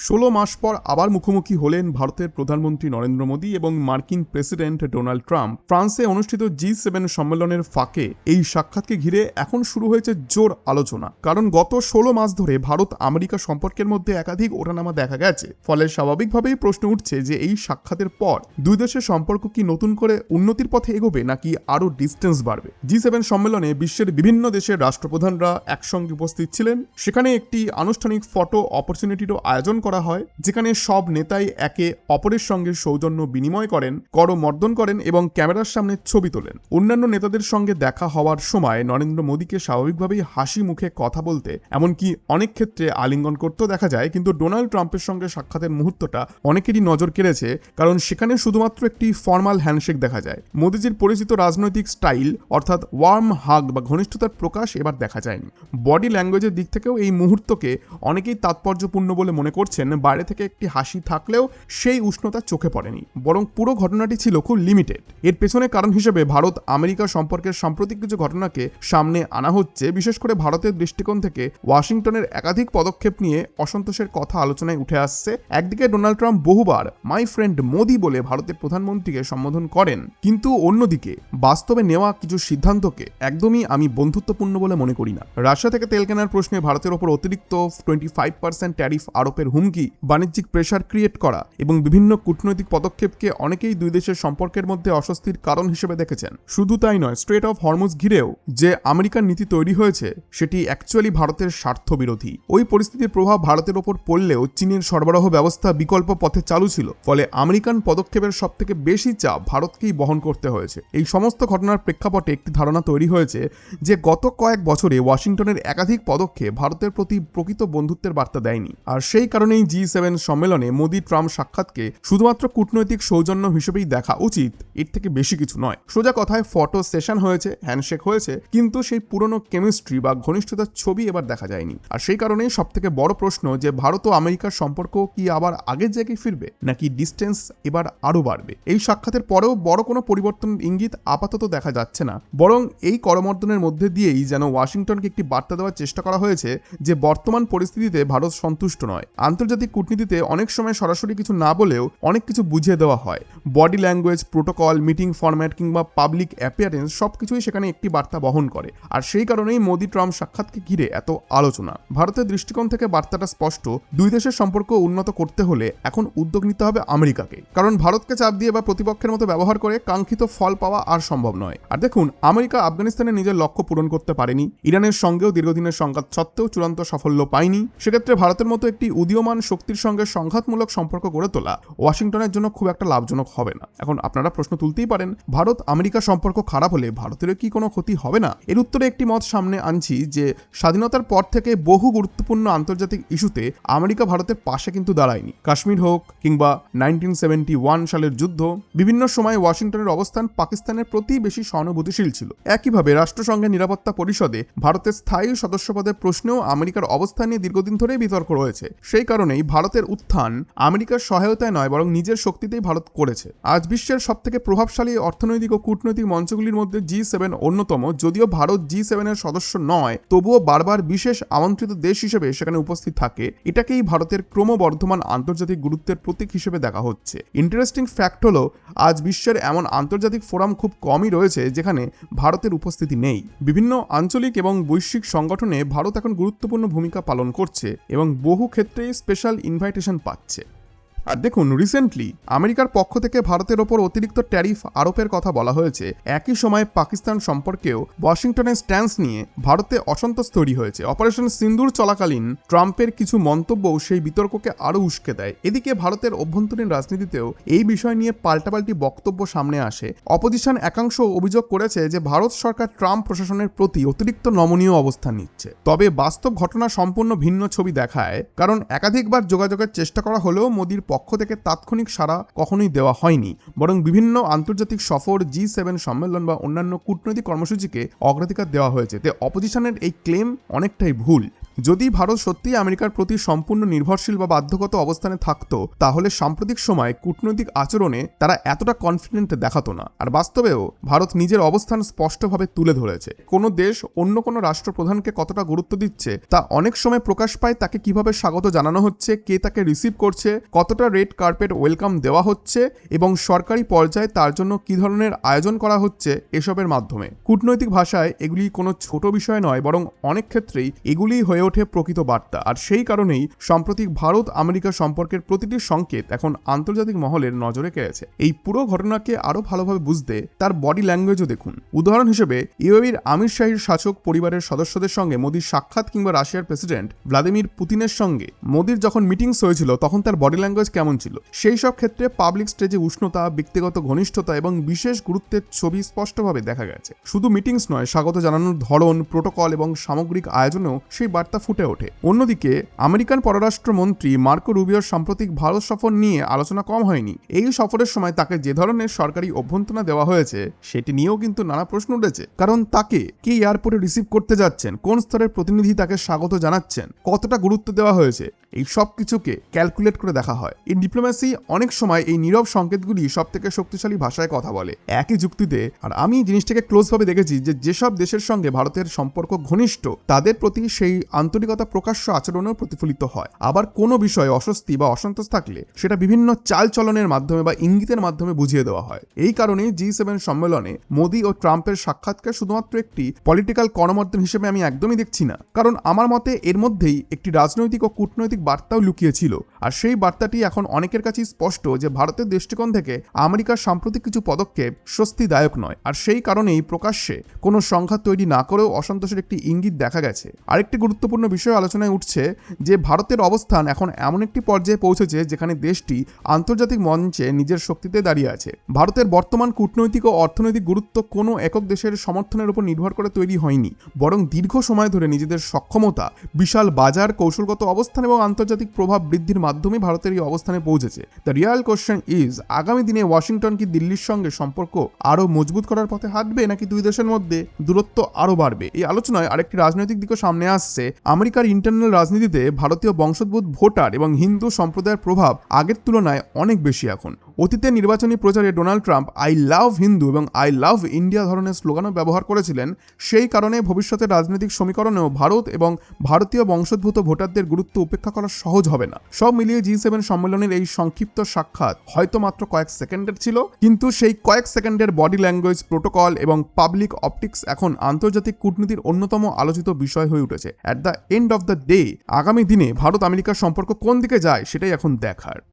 16 মাস পর আবার মুখোমুখি হলেন ভারতের প্রধানমন্ত্রী নরেন্দ্র মোদী এবং মার্কিন প্রেসিডেন্ট ডোনাল্ড ট্রাম্প। ফ্রান্সে অনুষ্ঠিত G7 সম্মেলনের ফাঁকে এই সাক্ষাৎকে ঘিরে এখন শুরু হয়েছে জোর আলোচনা। কারণ গত 16 মাস ধরে ভারত আমেরিকা সম্পর্কের মধ্যে একাধিক ওঠানামা দেখা গেছে। ফলে স্বাভাবিকভাবেই প্রশ্ন উঠছে যে এই সাক্ষাতের পর দুই দেশের সম্পর্ক কি নতুন করে উন্নতির পথে এগোবে নাকি আরও ডিস্টেন্স বাড়বে। G7 সম্মেলনে বিশ্বের বিভিন্ন দেশের রাষ্ট্রপ্রধানরা একসঙ্গে উপস্থিত ছিলেন। সেখানে একটি আনুষ্ঠানিক ফটো অপরচুনিটিরও আয়োজন করা হয়, যেখানে সব নেতাই একে অপরের সঙ্গে সৌজন্য বিনিময় করেন, করমর্দন করেন এবং ক্যামেরার সামনে ছবি তোলেন। অন্যান্য নেতাদের সঙ্গে দেখা হওয়ার সময় নরেন্দ্র মোদীকে স্বাভাবিকভাবেই হাসি মুখে কথা বলতে, এমনকি অনেক ক্ষেত্রে আলিঙ্গন করতেও দেখা যায়। কিন্তু ডোনাল্ড ট্রাম্পের সঙ্গে সাক্ষাতের মুহূর্তটা অনেকেরই নজর কেড়েছে, কারণ সেখানে শুধুমাত্র একটি ফর্মাল হ্যান্ডশেক দেখা যায়। মোদীজির পরিচিত রাজনৈতিক স্টাইল অর্থাৎ ওয়ার্ম হাগ বা ঘনিষ্ঠতার প্রকাশ এবার দেখা যায়নি। বডি ল্যাঙ্গুয়েজের দিক থেকেও এই মুহূর্তকে অনেকেই তাৎপর্যপূর্ণ বলে মনে করছেন। বাইরে থেকে একটি হাসি থাকলেও সেই উষ্ণতা চোখে পড়েনি, বরং পুরো ঘটনাটি ছিল খুব লিমিটেড। এর পেছনে কারণ হিসেবে ভারত আমেরিকা সম্পর্কের সাম্প্রতিক কিছু ঘটনাকে সামনে আনা হচ্ছে। বিশেষ করে ভারতের দৃষ্টিকোণ থেকে ওয়াশিংটনের একাধিক পদক্ষেপ নিয়ে অসন্তোষের কথা আলোচনায় উঠে আসছে। একদিকে ডোনাল্ড ট্রাম্প বহুবার মাই ফ্রেন্ড মোদি বলে ভারতের প্রধানমন্ত্রীকে সম্বোধন করেন, কিন্তু অন্যদিকে বাস্তবে নেওয়া কিছু সিদ্ধান্তকে একদমই আমি বন্ধুত্বপূর্ণ বলে মনে করি না। রাশিয়া থেকে তেল কেনার প্রশ্নে ভারতের ওপর অতিরিক্ত 25% ট্যারিফ আরোপের হুমকি, বাণিজ্যিক প্রেসার ক্রিয়েট করা এবং বিভিন্ন কূটনৈতিক পদক্ষেপকে অনেকেই দুই দেশের সম্পর্কের মধ্যে অস্বস্তির কারণ হিসেবে দেখেছেন। শুধু তাই নয়, স্ট্রেট অফ হরমুজ ঘিরেও যে আমেরিকার নীতি তৈরি হয়েছে সেটি অ্যাকচুয়ালি ভারতের স্বার্থ বিরোধী। ওই পরিস্থিতির প্রভাব ভারতের ওপর পড়লেও চীনের সরবরাহ ব্যবস্থা বিকল্প পথে চালু ছিল, ফলে আমেরিকান পদক্ষেপের সবথেকে বেশি চাপ ভারতকেই বহন করতে হয়েছে। এই সমস্ত ঘটনার প্রেক্ষাপটে একটি ধারণা তৈরি হয়েছে যে গত কয়েক বছরে ওয়াশিংটনের একাধিক পদক্ষেপ ভারতের প্রতি প্রকৃত বন্ধুত্বের বার্তা দেয়নি। আর সেই কারণেই G7 সম্মেলনে মোদি ট্রাম্প সাক্ষাৎকে শুধুমাত্র কূটনৈতিক সৌজন্য হিসেবেই দেখা উচিত, এর থেকে বেশি কিছু নয়। সোজা কথায় ফটো সেশন হয়েছে, হ্যান্ডশেক হয়েছে, কিন্তু সেই পুরনো কেমিস্ট্রি বা ঘনিষ্ঠতার ছবি এবার দেখা যায়নি। আর সেই কারণেই সবথেকে বড় প্রশ্ন যে ভারত ও আমেরিকার সম্পর্ক কি আবার আগের জায়গায় ফিরবে নাকি ডিস্টেন্স এবার আরো বাড়বে। এই সাক্ষাতের পরেও বড় কোনো পরিবর্তন ইঙ্গিত আপাতত দেখা যাচ্ছে না, বরং এই করমর্দনের মধ্যে দিয়েই যেন ওয়াশিংটনকে একটি বার্তা দেওয়ার চেষ্টা করা হয়েছে যে বর্তমান পরিস্থিতিতে ভারত সন্তুষ্ট নয়। আন্তর্জাতিক কূটনীতিতে অনেক সময় সরাসরি কিছু না বলেও অনেক কিছু বুঝিয়ে দেওয়া হয়। Body language, protocol, meeting format কিংবা পাবলিক অ্যাপিয়ারেন্স সবকিছুই সেখানে একটি বার্তা বহন করে। আর সেই কারণেই মোদি ট্রাম্প সাক্ষাৎকে ঘিরে এত আলোচনা। ভারতের দৃষ্টিকোণ থেকে বার্তাটা স্পষ্ট, দুই দেশের সম্পর্ক উন্নত করতে হলে এখন উদ্যোগ নিতে হবে আমেরিকাকে, কারণ ভারতকে চাপ দিয়ে বা প্রতিপক্ষের মতো ব্যবহার করে কাঙ্ক্ষিত ফল পাওয়া আর সম্ভব নয়। আর দেখুন, আমেরিকা আফগানিস্তানে নিজের লক্ষ্য পূরণ করতে পারেনি, ইরানের সঙ্গেও দীর্ঘদিনের সংঘাত সত্ত্বেও চূড়ান্ত সাফল্য পায়নি। সেক্ষেত্রে ভারতের মতো একটি উদীয়মান শক্তির সঙ্গে সংঘাতমূলক সম্পর্ক গড়ে তোলা ওয়াশিংটনের জন্য খুব একটা লাভজনক হবে না। এখন আপনারা প্রশ্ন তুলতেই পারেন, ভারত আমেরিকা সম্পর্ক খারাপ হলে ভারতেরও কি কোনো ক্ষতি হবে না? এর উত্তরে একটি মত সামনে আনছি যে স্বাধীনতার পর থেকে বহু গুরুত্বপূর্ণ আন্তর্জাতিক ইস্যুতে আমেরিকা ভারতের পাশে কিন্তু দাঁড়ায়নি। কাশ্মীর হোক কিংবা 1971 সালের যুদ্ধ, বিভিন্ন সময় ওয়াশিংটনের অবস্থান পাকিস্তানের প্রতি বেশি সহানুভূতিশীল ছিল। একইভাবে রাষ্ট্রসংঘের নিরাপত্তা পরিষদে ভারতের স্থায়ী সদস্যপদের প্রশ্নেও আমেরিকার অবস্থান নিয়ে দীর্ঘদিন ধরেই বিতর্ক রয়েছে। সেই কারণেই ভারতের উত্থান আমেরিকার সহায়তায় নয়, বরং নিজের শক্তিতেই ভারত করেছে। আজ বিশ্বের সবথেকে প্রভাবশালী অর্থনৈতিক ও কূটনৈতিক মঞ্চগুলির মধ্যে G7 অন্যতম। যদিও ভারত G7 এর সদস্য নয়, তবুও বারবার বিশেষ আমন্ত্রিত দেশ হিসেবে সেখানে উপস্থিত থাকে। এটাকেই ভারতের ক্রমবর্ধমান আন্তর্জাতিক গুরুত্বের প্রতীক হিসেবে দেখা হচ্ছে। ইন্টারেস্টিং ফ্যাক্ট হলো, আজ বিশ্বের এমন আন্তর্জাতিক ফোরাম খুব কমই রয়েছে যেখানে ভারতের উপস্থিতি নেই। বিভিন্ন আঞ্চলিক এবং বৈশ্বিক সংগঠনে ভারত এখন গুরুত্বপূর্ণ ভূমিকা পালন করছে এবং বহু ক্ষেত্রেই স্পেশাল ইনভাইটেশন পাচ্ছে। আর দেখুন, রিসেন্টলি আমেরিকার পক্ষ থেকে ভারতের ওপর অতিরিক্ত ট্যারিফ আরোপের কথা বলা হয়েছে। একই সময় পাকিস্তান সম্পর্কেও ওয়াশিংটনের স্ট্যান্স নিয়ে ভারতে অসন্তোষ তৈরি হয়েছে। অপারেশন সিন্দুর চলাকালীন ট্রাম্পের কিছু মন্তব্যও সেই বিতর্ককে আরও উস্কে দেয়। এদিকে ভারতের অভ্যন্তরীণ রাজনীতিতেও এই বিষয় নিয়ে পাল্টাপাল্টি বক্তব্য সামনে আসে। অপোজিশন একাংশ অভিযোগ করেছে যে ভারত সরকার ট্রাম্প প্রশাসনের প্রতি অতিরিক্ত নমনীয় অবস্থান নিচ্ছে। তবে বাস্তব ঘটনা সম্পূর্ণ ভিন্ন ছবি দেখায়, কারণ একাধিকবার যোগাযোগের চেষ্টা করা হলেও মোদির পক্ষ থেকে তাৎক্ষণিক সাড়া কখনোই দেওয়া হয়নি, বরং বিভিন্ন আন্তর্জাতিক সফর, G7 সম্মেলন বা অন্যান্য কূটনৈতিক কর্মসূচিকে অগ্রাধিকার দেওয়া হয়েছে। তে অপোজিশনের এই ক্লেম অনেকটাই ভুল। যদি ভারত সত্যিই আমেরিকার প্রতি সম্পূর্ণ নির্ভরশীল বা বাধ্যগত অবস্থানে থাকতো, তাহলে সাম্প্রতিক সময় কূটনৈতিক আচরণে তারা এতটা কনফিডেন্ট দেখাতো না। আর বাস্তবেও ভারত নিজের অবস্থান স্পষ্টভাবে তুলে ধরেছে। কোনো দেশ অন্য কোনো রাষ্ট্রপ্রধানকে কতটা গুরুত্ব দিচ্ছে তা অনেক সময় প্রকাশ পায় তাকে কিভাবে স্বাগত জানানো হচ্ছে, কে তাকে রিসিভ করছে, কতটা রেড কার্পেট ওয়েলকাম দেওয়া হচ্ছে এবং সরকারি পর্যায়ে তার জন্য কি ধরনের আয়োজন করা হচ্ছে এসবের মাধ্যমে। কূটনৈতিক ভাষায় এগুলি কোনো ছোট বিষয় নয়, বরং অনেক ক্ষেত্রেই এগুলি হয়ে ওঠে প্রকৃত বার্তা। আর সেই কারণেই সাম্প্রতিক ভারত আমেরিকা সম্পর্কের প্রতিটি সংকেত এখন আন্তর্জাতিক মহলের নজরে কেড়েছে। এই পুরো ঘটনাকে আরো ভালোভাবে বুঝতে তার বডি ল্যাঙ্গুয়েজও দেখুন। উদাহরণ হিসেবে ইউএইর আমির শাহীর শাসক পরিবারের সদস্যদের সঙ্গে মোদির সাক্ষাৎ কিংবা রাশিয়ার প্রেসিডেন্ট ভ্লাদিমির পুতিনের সঙ্গে মোদির যখন মিটিংস হয়েছিল তখন তার বডি ল্যাঙ্গুয়েজ কেমন ছিল। সেই সব ক্ষেত্রে পাবলিক স্টেজে উষ্ণতা, ব্যক্তিগত ঘনিষ্ঠতা এবং বিশেষ গুরুত্বের ছবি স্পষ্টভাবে দেখা গেছে। শুধু মিটিংস নয়, স্বাগত জানানোর ধরন, প্রোটোকল এবং সামগ্রিক আয়োজনেও সেই বার্তা ফুটে ওঠে। অন্যদিকে আমেরিকান পররাষ্ট্রমন্ত্রী মার্কো রুবিওর সাম্প্রতিক ভারত সফর নিয়ে আলোচনা কম হয়নি। এই সফরের সময় তাকে যে ধরনের সরকারি অভ্যর্থনা দেওয়া হয়েছে সেটি নিয়েও কিন্তু নানা প্রশ্ন উঠেছে। কারণ তাকে কে এয়ারপোর্টে রিসিভ করতে যাচ্ছেন, কোন স্তরের প্রতিনিধি তাকে স্বাগত জানাচ্ছেন, কতটা গুরুত্ব দেওয়া হয়েছে, এই সব কিছুকে ক্যালকুলেট করে দেখা হয়। এই ডিপ্লোম্যাসি অনেক সময় এই নীরব সংকেতগুলি সব থেকে শক্তিশালী ভাষায় কথা বলে একই যুক্তিতে। আর আমি জিনিসটাকে ক্লোজভাবে দেখেছি যে যেসব দেশের সঙ্গে ভারতের সম্পর্ক ঘনিষ্ঠ তাদের প্রতি সেই আন্তরিকতা প্রকাশ্য আচরণেও প্রতিফলিত হয়। আবার কোনো বিষয়ে অস্বস্তি বা অসন্তোষ থাকলে সেটা বিভিন্ন চালচলনের মাধ্যমে বা ইঙ্গিতের মাধ্যমে বুঝিয়ে দেওয়া হয়। এই কারণেই G7 সম্মেলনে মোদি ও ট্রাম্পের সাক্ষাৎকে শুধুমাত্র একটি পলিটিক্যাল করমর্দন হিসেবে আমি একদমই দেখছি না, কারণ আমার মতে এর মধ্যেই একটি রাজনৈতিক ও কূটনৈতিক বার্তাও লুকিয়ে ছিল। আর সেই বার্তাটি এখন অনেকের কাছেই স্পষ্ট যে ভারতের দৃষ্টিকোণ থেকে আমেরিকার সাম্প্রতিক কিছু পদক্ষেপ স্বস্তিদায়ক নয়। আর সেই কারণেই প্রকাশ্যে কোনো সংঘাত তৈরি না করেও অসন্তোষের একটি ইঙ্গিত দেখা গেছে। আরেকটি গুরুত্বপূর্ণ বিষয় আলোচনায় উঠছে যে ভারতের অবস্থান এখন এমন একটি পর্যায়ে পৌঁছেছে যেখানে দেশটি আন্তর্জাতিক মঞ্চে নিজের শক্তিতে দাঁড়িয়ে আছে। ভারতের বর্তমান কূটনৈতিক ও অর্থনৈতিক গুরুত্ব কোনো একক দেশের সমর্থনের উপর নির্ভর করে তৈরি হয়নি, বরং দীর্ঘ সময় ধরে নিজেদের সক্ষমতা, বিশাল বাজার, কৌশলগত অবস্থান এবং আন্তর্জাতিক প্রভাব বৃদ্ধির মাধ্যমে ভারতের এই অবস্থানে পৌঁছেছে। দ্য রিয়াল কোশ্চেন ইজ, আগামী দিনে ওয়াশিংটন কি দিল্লির সঙ্গে সম্পর্ক আরও মজবুত করার পথে হাঁটবে, নাকি দুই দেশের মধ্যে দূরত্ব আরও বাড়বে? এই আলোচনায় আরেকটি রাজনৈতিক দিকও সামনে আসছে। আমেরিকার ইন্টারনাল রাজনীতিতে ভারতীয় বংশোদ্ভূত ভোটার এবং হিন্দু সম্প্রদায়ের প্রভাব আগের তুলনায় অনেক বেশি এখন। অতীতে নির্বাচনী প্রচারে Donald Trump I love Hindu এবং আই লাভ ইন্ডিয়া ধরনের স্লোগানও ব্যবহার করেছিলেন। সেই কারণে ভবিষ্যতের রাজনৈতিক সমীকরণেও ভারত এবং ভারতীয় বংশোদ্ভূত ভোটারদের গুরুত্ব উপেক্ষা করা সহজ হবে না। সব মিলিয়ে G7 সম্মেলনের এই সংক্ষিপ্ত সাক্ষাৎ হয়তো মাত্র কয়েক সেকেন্ডের ছিল, কিন্তু সেই কয়েক সেকেন্ডের বডি ল্যাঙ্গুয়েজ, প্রোটোকল এবং পাবলিক অপটিক্স এখন আন্তর্জাতিক কূটনীতির অন্যতম আলোচিত বিষয় হয়ে উঠেছে। At the end of the day, আগামী দিনে ভারত আমেরিকার সম্পর্ক কোন দিকে যায় সেটাই এখন দেখার।